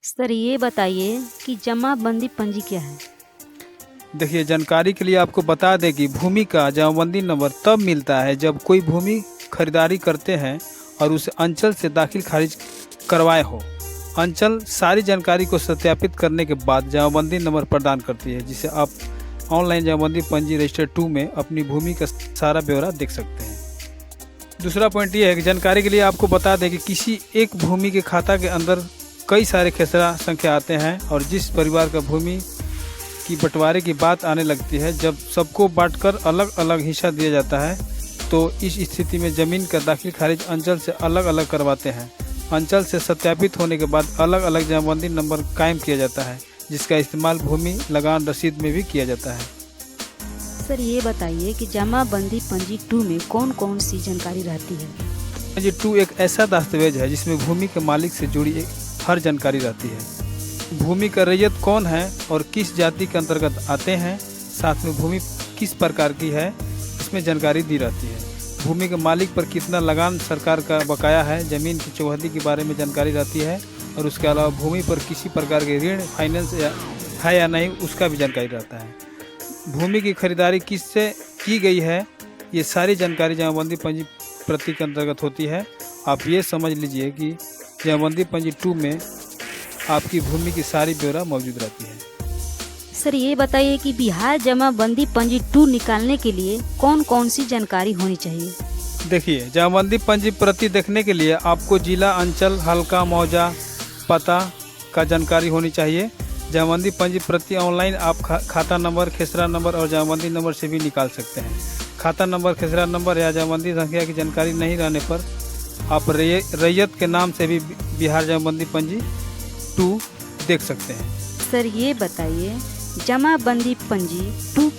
Sir ये बताइए कि जमाबंदी पंजी क्या है? देखिए, जानकारी के लिए आपको बता दें कि भूमि का जमाबंदी नंबर तब मिलता है जब कोई भूमि खरीदारी करते हैं और उसे अंचल से दाखिल खारिज करवाए हो। अंचल सारी जानकारी को सत्यापित करने के बाद जमाबंदी नंबर प्रदान करती है, जिसे आप ऑनलाइन जमाबंदी पंजी रजिस्टर 2 में अपनी भूमि का सारा ब्यौरा देख सकते हैं। दूसरा पॉइंट ये है कि जानकारी के लिए आपको बता दें कि किसी एक भूमि के खाता के अंदर कई सारे खेसरा संख्या आते हैं और जिस परिवार का भूमि की बंटवारे की बात आने लगती है, जब सबको बांटकर अलग अलग हिस्सा दिया जाता है, तो इस स्थिति में ज़मीन का दाखिल खारिज अंचल से अलग अलग करवाते हैं। अंचल से सत्यापित होने के बाद अलग अलग जमाबंदी नंबर कायम किया जाता है, जिसका इस्तेमाल भूमि लगान रसीद में भी किया जाता है। सर ये बताइए कि जमाबंदी पंजी 2 में कौन कौन सी जानकारी रहती है? पंजी 2 एक ऐसा दस्तावेज है जिसमें भूमि के मालिक से जुड़ी हर जानकारी रहती है। भूमि का रैयत कौन है और किस जाति के अंतर्गत आते हैं, साथ में भूमि किस प्रकार की है, इसमें जानकारी दी रहती है। भूमि के मालिक पर कितना लगान सरकार का बकाया है, ज़मीन की चौहदी के बारे में जानकारी रहती है और उसके अलावा भूमि पर किसी प्रकार के ऋण फाइनेंस है या नहीं, उसका भी जानकारी रहता है। भूमि की खरीदारी किससे की गई है, ये सारी जानकारी जमाबंदी पंजी प्रति के अंतर्गत होती है। आप ये समझ लीजिए कि जमाबंदी पंजी 2 में आपकी भूमि की सारी ब्यौरा मौजूद रहती है। सर ये बताइए कि बिहार जमाबंदी पंजी 2 निकालने के लिए कौन कौन सी जानकारी होनी चाहिए? देखिए, जमाबंदी पंजी प्रति देखने के लिए आपको जिला, अंचल, हल्का, मौजा, पता का जानकारी होनी चाहिए। जमाबंदी पंजी प्रति ऑनलाइन आप खाता नंबर, खेसरा नंबर और जमाबंदी नंबर से भी निकाल सकते हैं। खाता नंबर, खेसरा नंबर या जमाबंदी संख्या की जानकारी नहीं रहने पर आप रैयत के नाम से भी बिहार जमाबंदी पंजी 2 देख सकते हैं। सर ये बताइए जमाबंदी पंजी 2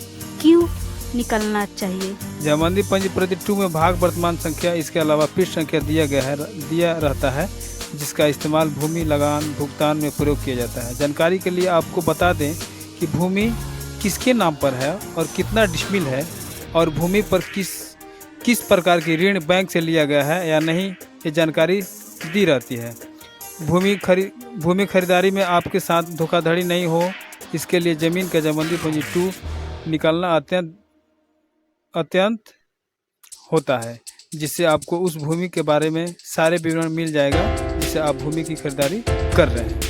क्यों निकलना चाहिए? जमाबंदी पंजी प्रति 2 में भाग, वर्तमान संख्या, इसके अलावा पृष्ठ संख्या दिया रहता है, जिसका इस्तेमाल भूमि लगान भुगतान में प्रयोग किया जाता है। जानकारी के लिए आपको बता दें कि भूमि किसके नाम पर है और कितना डिसमिल है और भूमि पर किस प्रकार की ऋण बैंक से लिया गया है या नहीं, ये जानकारी दी रहती है। भूमि खरीदारी में आपके साथ धोखाधड़ी नहीं हो, इसके लिए ज़मीन का जमाबंदी पंजी 2 निकालना अत्यंत होता है, जिससे आपको उस भूमि के बारे में सारे विवरण मिल जाएगा जिसे आप भूमि की खरीदारी कर रहे हैं।